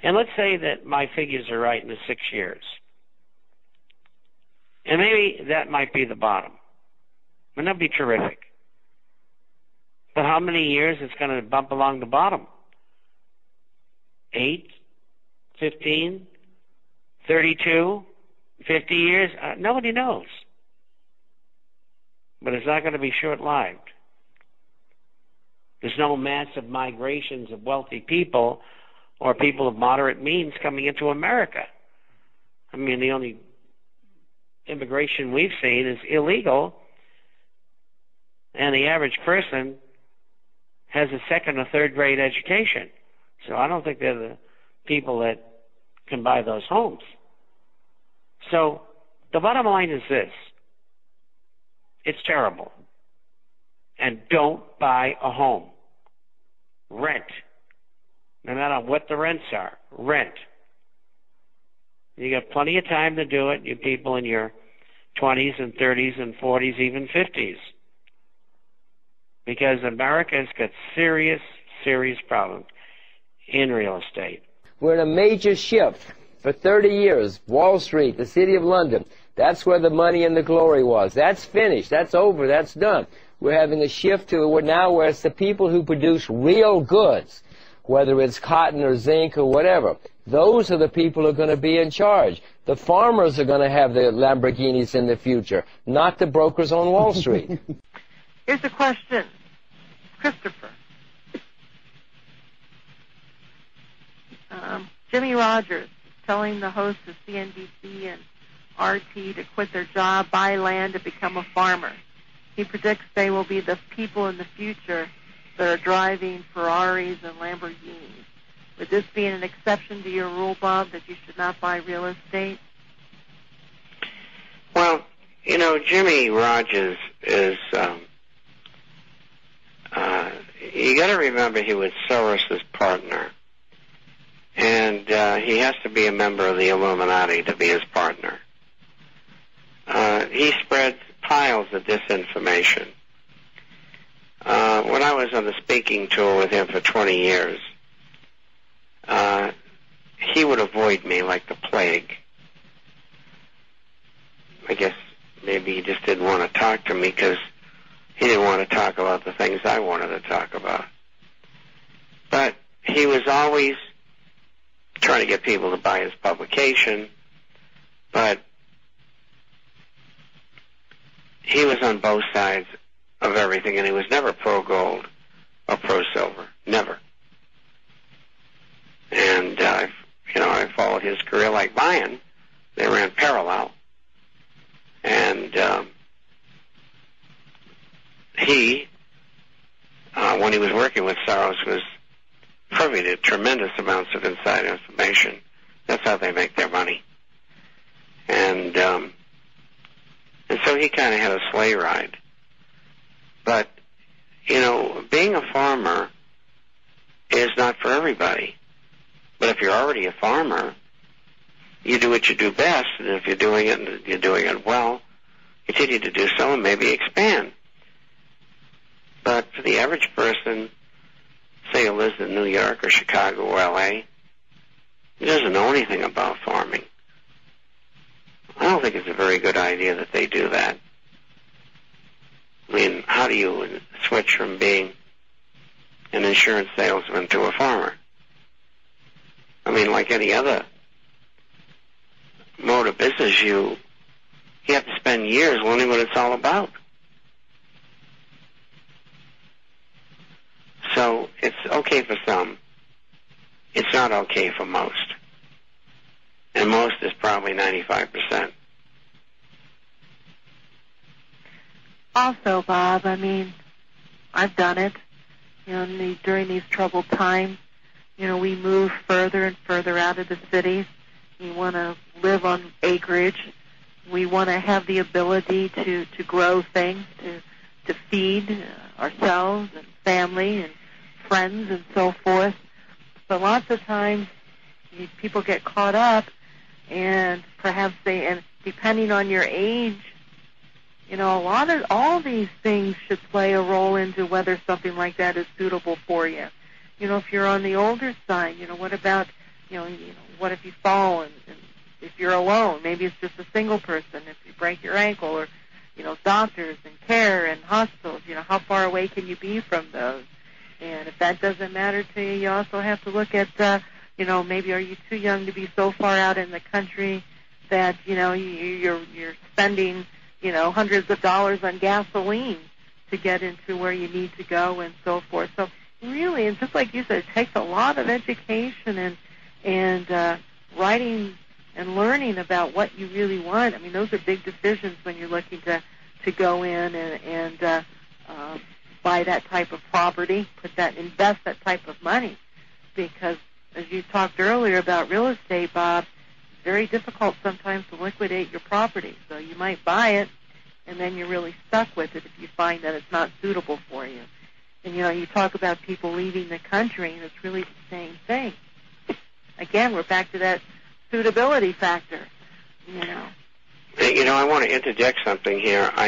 And let's say that my figures are right in the 6 years. And maybe that might be the bottom. And that'd be terrific. But how many years it's going to bump along the bottom? 8, 15, 32, 50 years? Nobody knows. But it's not going to be short-lived. There's no massive migrations of wealthy people or people of moderate means coming into America. I mean, the only immigration we've seen is illegal, and the average person has a second or third grade education. So I don't think they're the people that can buy those homes. So the bottom line is this. It's terrible. And don't buy a home. Rent. No matter what the rents are. Rent. You got plenty of time to do it, you people in your 20s and 30s and 40s, even 50s. Because America's got serious, serious problems in real estate. We're in a major shift. For 30 years, Wall Street, the City of London, that's where the money and the glory was. That's finished. That's over. That's done. We're having a shift to now where it's the people who produce real goods, whether it's cotton or zinc or whatever. Those are the people who are going to be in charge. The farmers are going to have the Lamborghinis in the future, not the brokers on Wall Street. Here's a question. Christopher. Jimmy Rogers telling the hosts of CNBC and RT to quit their job, buy land, and become a farmer. He predicts they will be the people in the future that are driving Ferraris and Lamborghinis. Would this be an exception to your rule, Bob, that you should not buy real estate? Well, you know, Jimmy Rogers is, you got to remember he was Soros' partner. And he has to be a member of the Illuminati to be his partner. He spreads piles of disinformation. When I was on the speaking tour with him for 20 years, he would avoid me like the plague. I guess maybe he just didn't want to talk to me because he didn't want to talk about the things I wanted to talk about. But he was always trying to get people to buy his publication, but he was on both sides of everything, and he was never pro-gold or pro-silver. Never. And, I followed his career like mine. They ran parallel. And he, when he was working with Soros, was privy to tremendous amounts of inside information. That's how they make their money. And so he kind of had a sleigh ride. But, being a farmer is not for everybody. But if you're already a farmer, you do what you do best, and if you're doing it and you're doing it well, continue to do so and maybe expand. But for the average person, say who lives in New York or Chicago or L.A., he doesn't know anything about farming. I don't think it's a very good idea that they do that. I mean, how do you switch from being an insurance salesman to a farmer? I mean, like any other mode of business, you have to spend years learning what it's all about. So it's okay for some. It's not okay for most. And most is probably 95%. Also, Bob, I mean, I've done it. During these troubled times, we move further and further out of the cities. We want to live on acreage. We want to have the ability to grow things, to feed ourselves and family and friends and so forth. But lots of times people get caught up, and perhaps and depending on your age, all these things should play a role into whether something like that is suitable for you. If you're on the older side, what about what if you fall and if you're alone? Maybe it's just a single person. If you break your ankle, or doctors and care and hospitals, how far away can you be from those? And if that doesn't matter to you, you also have to look at, maybe are you too young to be so far out in the country that, you're spending, hundreds of dollars on gasoline to get into where you need to go and so forth. So really, and just like you said, it takes a lot of education and writing and learning about what you really want. I mean, those are big decisions when you're looking to go in and buy that type of property, invest that type of money. Because as you talked earlier about real estate, Bob, it's very difficult sometimes to liquidate your property. So you might buy it, and then you're really stuck with it if you find that it's not suitable for you. And, you talk about people leaving the country, and it's really the same thing. Again, we're back to that suitability factor, I want to interject something here.